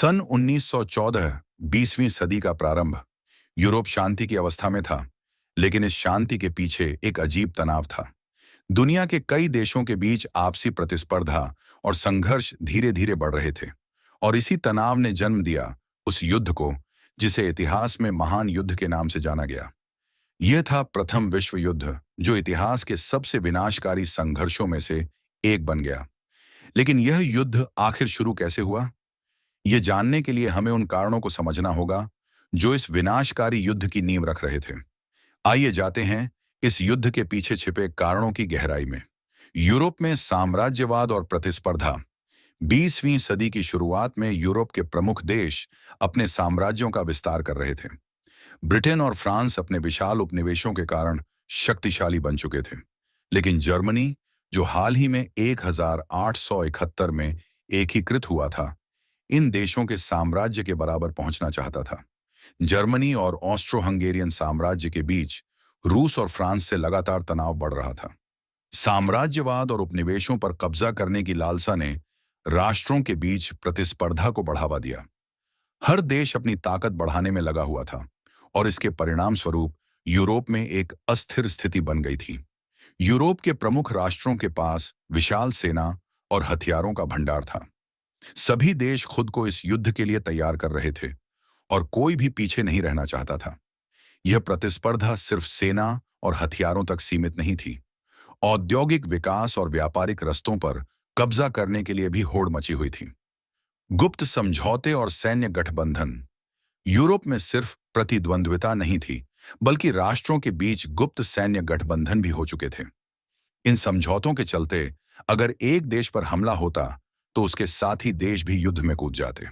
सन 1914 20वीं सदी का प्रारंभ। यूरोप शांति की अवस्था में था, लेकिन इस शांति के पीछे एक अजीब तनाव था। दुनिया के कई देशों के बीच आपसी प्रतिस्पर्धा और संघर्ष धीरे धीरे बढ़ रहे थे, और इसी तनाव ने जन्म दिया उस युद्ध को जिसे इतिहास में महान युद्ध के नाम से जाना गया। यह था प्रथम विश्व युद्ध, जो इतिहास के सबसे विनाशकारी संघर्षों में से एक बन गया। लेकिन यह युद्ध आखिर शुरू कैसे हुआ? ये जानने के लिए हमें उन कारणों को समझना होगा जो इस विनाशकारी युद्ध की नींव रख रहे थे। आइए जाते हैं इस युद्ध के पीछे छिपे कारणों की गहराई में। यूरोप में साम्राज्यवाद और प्रतिस्पर्धा। 20वीं सदी की शुरुआत में यूरोप के प्रमुख देश अपने साम्राज्यों का विस्तार कर रहे थे। ब्रिटेन और फ्रांस अपने विशाल उपनिवेशों के कारण शक्तिशाली बन चुके थे, लेकिन जर्मनी, जो हाल ही में 1871 में एकीकृत हुआ था, इन देशों के साम्राज्य के बराबर पहुंचना चाहता था। जर्मनी और ऑस्ट्रो हंगेरियन साम्राज्य के बीच रूस और फ्रांस से लगातार तनाव बढ़ रहा था। साम्राज्यवाद और उपनिवेशों पर कब्जा करने की लालसा ने राष्ट्रों के बीच प्रतिस्पर्धा को बढ़ावा दिया। हर देश अपनी ताकत बढ़ाने में लगा हुआ था, और इसके परिणाम स्वरूप यूरोप में एक अस्थिर स्थिति बन गई थी। यूरोप के प्रमुख राष्ट्रों के पास विशाल सेना और हथियारों का भंडार था। सभी देश खुद को इस युद्ध के लिए तैयार कर रहे थे, और कोई भी पीछे नहीं रहना चाहता था। यह प्रतिस्पर्धा सिर्फ सेना और हथियारों तक सीमित नहीं थी। औद्योगिक विकास और व्यापारिक रस्तों पर कब्जा करने के लिए भी होड़ मची हुई थी। गुप्त समझौते और सैन्य गठबंधन। यूरोप में सिर्फ प्रतिद्वंद्विता नहीं थी, बल्कि राष्ट्रों के बीच गुप्त सैन्य गठबंधन भी हो चुके थे। इन समझौतों के चलते अगर एक देश पर हमला होता तो उसके साथी देश भी युद्ध में कूद जाते।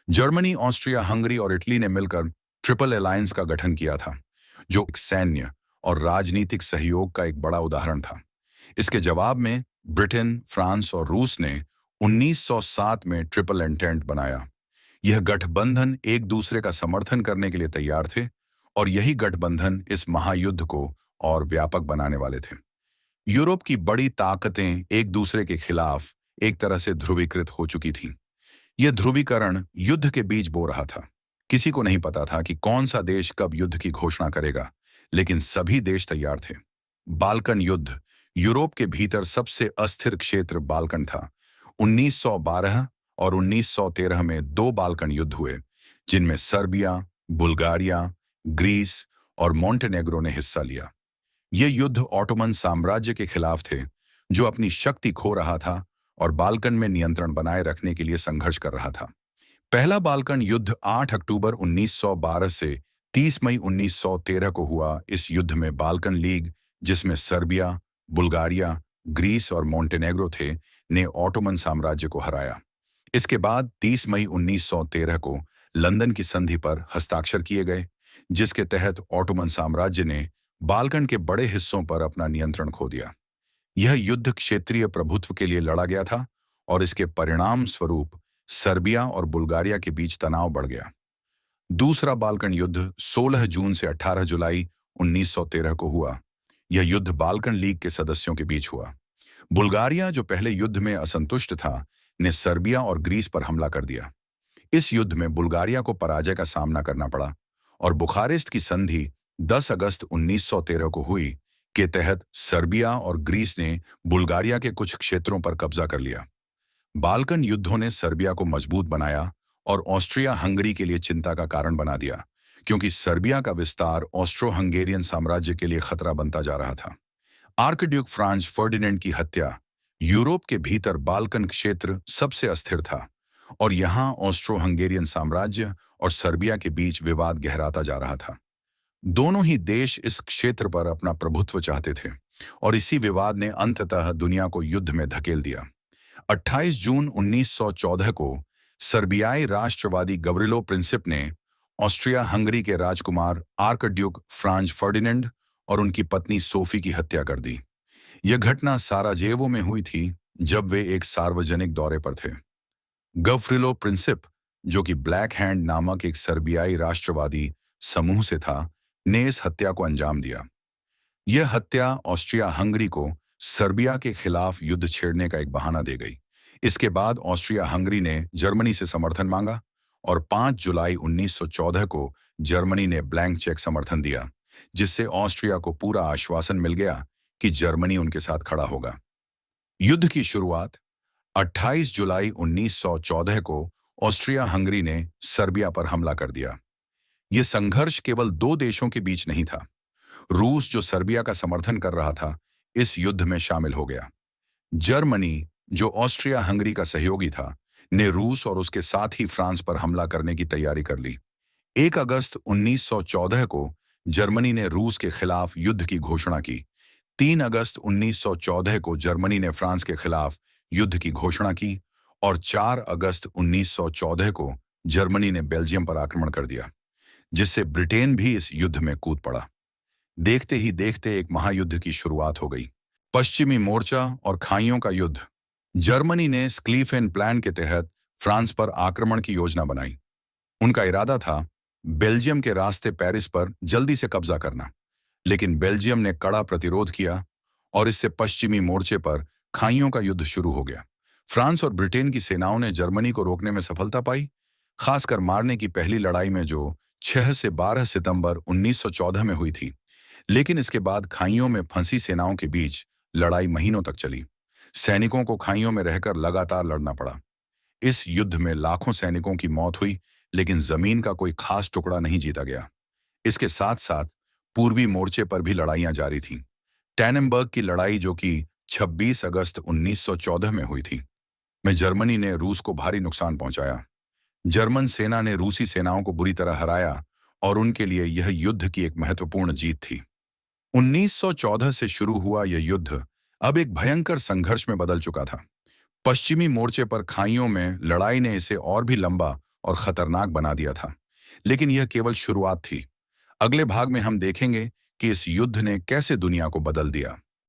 जर्मनी, ऑस्ट्रिया, हंगरी और इटली ने मिलकर ट्रिपल अलायंस का गठन किया था, जो एक सैन्य और राजनीतिक सहयोग का एक बड़ा उदाहरण था। इसके जवाब में ब्रिटेन, फ्रांस और रूस ने 1907 में ट्रिपल एंटेंट बनाया। यह गठबंधन एक दूसरे का समर्थन करने के लिए तैयार थे, और यही गठबंधन इस महायुद्ध को और व्यापक बनाने वाले थे। यूरोप की बड़ी ताकतें एक दूसरे के खिलाफ एक तरह से ध्रुवीकृत हो चुकी थीं। यह ध्रुवीकरण युद्ध के बीज बो रहा था। किसी को नहीं पता था कि कौन सा देश कब युद्ध की घोषणा करेगा, लेकिन सभी देश तैयार थे। बाल्कन युद्ध। यूरोप के भीतर सबसे अस्थिर क्षेत्र बाल्कन था। 1912 और 1913 में दो बाल्कन युद्ध हुए, जिनमें सर्बिया, बुल्गारिया, ग्रीस और मोंटेनेग्रो ने हिस्सा लिया। ये युद्ध ऑटोमन साम्राज्य के खिलाफ थे, जो अपनी शक्ति खो रहा था और बाल्कन में नियंत्रण बनाए रखने के लिए संघर्ष कर रहा था। पहला बाल्कन युद्ध 8 अक्टूबर 1912 से 30 मई 1913 को हुआ। इस युद्ध में बाल्कन लीग, जिसमें सर्बिया, बुल्गारिया, ग्रीस और मोंटेनेग्रो थे, ने ऑटोमन साम्राज्य को हराया। इसके बाद 30 मई 1913 को लंदन की संधि पर हस्ताक्षर किए गए, जिसके तहत ऑटोमन साम्राज्य ने बाल्कन के बड़े हिस्सों पर अपना नियंत्रण खो दिया। यह युद्ध क्षेत्रीय प्रभुत्व के लिए लड़ा गया था, और इसके परिणाम स्वरूप सर्बिया और बुल्गारिया के बीच तनाव बढ़ गया। दूसरा बाल्कन युद्ध 16 जून से 18 जुलाई 1913 को हुआ। यह युद्ध बाल्कन लीग के सदस्यों के बीच हुआ। बुल्गारिया, जो पहले युद्ध में असंतुष्ट था, ने सर्बिया और ग्रीस पर हमला कर दिया। इस युद्ध में बुल्गारिया को पराजय का सामना करना पड़ा, और बुखारेस्ट की संधि 10 अगस्त 1913 को हुई, के तहत सर्बिया और ग्रीस ने बुल्गारिया के कुछ क्षेत्रों पर कब्जा कर लिया। बाल्कन युद्धों ने सर्बिया को मजबूत बनाया और ऑस्ट्रिया हंगरी के लिए चिंता का कारण बना दिया, क्योंकि सर्बिया का विस्तार ऑस्ट्रो हंगेरियन साम्राज्य के लिए खतरा बनता जा रहा था। आर्कड्यूक फ्रांज फर्डिनेंड की हत्या। यूरोप के भीतर बाल्कन क्षेत्र सबसे अस्थिर था, और यहाँ ऑस्ट्रो हंगेरियन साम्राज्य और सर्बिया के बीच विवाद गहराता जा रहा था। दोनों ही देश इस क्षेत्र पर अपना प्रभुत्व चाहते थे, और इसी विवाद ने अंततः दुनिया को युद्ध में धकेल दिया। 28 जून 1914 को सर्बियाई राष्ट्रवादी गवरिलो प्रिंसिप ने ऑस्ट्रिया हंगरी के राजकुमार आर्कड्यूक फ्रांज फर्डिनेंड और उनकी पत्नी सोफी की हत्या कर दी। यह घटना साराजेवो में हुई थी, जब वे एक सार्वजनिक दौरे पर थे। गवरिलो प्रिंसिप, जो कि ब्लैक हैंड नामक एक सर्बियाई राष्ट्रवादी समूह से था, ने इस हत्या को अंजाम दिया। यह हत्या ऑस्ट्रिया हंगरी को सर्बिया के खिलाफ युद्ध छेड़ने का एक बहाना दे गई। इसके बाद ऑस्ट्रिया हंगरी ने जर्मनी से समर्थन मांगा, और 5 जुलाई 1914 को जर्मनी ने ब्लैंक चेक समर्थन दिया, जिससे ऑस्ट्रिया को पूरा आश्वासन मिल गया कि जर्मनी उनके साथ खड़ा होगा। युद्ध की शुरुआत 28 जुलाई 1914 को ऑस्ट्रिया हंगरी ने सर्बिया पर हमला कर दिया। यह संघर्ष केवल दो देशों के बीच नहीं था। रूस, जो सर्बिया का समर्थन कर रहा था, इस युद्ध में शामिल हो गया। जर्मनी, जो ऑस्ट्रिया हंगरी का सहयोगी था, ने रूस और उसके साथ ही फ्रांस पर हमला करने की तैयारी कर ली। 1 अगस्त 1914 को जर्मनी ने रूस के खिलाफ युद्ध की घोषणा की। 3 अगस्त 1914 को जर्मनी ने फ्रांस के खिलाफ युद्ध की घोषणा की और 4 अगस्त 1914 को जर्मनी ने बेल्जियम पर आक्रमण कर दिया, जिससे ब्रिटेन भी इस युद्ध में कूद पड़ा। देखते ही देखते एक महायुद्ध की शुरुआत हो गई। पश्चिमी मोर्चा और खाइयों का युद्ध। जर्मनी ने स्क्लीफेन प्लान के तहत फ्रांस पर आक्रमण की योजना बनाई। उनका इरादा था बेल्जियम के रास्ते पेरिस पर जल्दी से कब्जा करना, लेकिन बेल्जियम ने कड़ा प्रतिरोध किया और इससे पश्चिमी मोर्चे पर खाइयों का युद्ध शुरू हो गया। फ्रांस और ब्रिटेन की सेनाओं ने जर्मनी को रोकने में सफलता पाई, खासकर मारने की पहली लड़ाई में, जो 6 से 12 सितंबर 1914 में हुई थी। लेकिन इसके बाद खाइयों में फंसी सेनाओं के बीच लड़ाई महीनों तक चली। सैनिकों को खाइयों में रहकर लगातार लड़ना पड़ा। इस युद्ध में लाखों सैनिकों की मौत हुई, लेकिन जमीन का कोई खास टुकड़ा नहीं जीता गया। इसके साथ साथ पूर्वी मोर्चे पर भी लड़ाइयां जारी थीं। टैनेनबर्ग की लड़ाई, जो कि 26 अगस्त 1914 में हुई थी, में जर्मनी ने रूस को भारी नुकसान पहुंचाया। जर्मन सेना ने रूसी सेनाओं को बुरी तरह हराया और उनके लिए यह युद्ध की एक महत्वपूर्ण जीत थी। 1914 से शुरू हुआ यह युद्ध अब एक भयंकर संघर्ष में बदल चुका था। पश्चिमी मोर्चे पर खाइयों में लड़ाई ने इसे और भी लंबा और खतरनाक बना दिया था, लेकिन यह केवल शुरुआत थी। अगले भाग में हम देखेंगे कि इस युद्ध ने कैसे दुनिया को बदल दिया।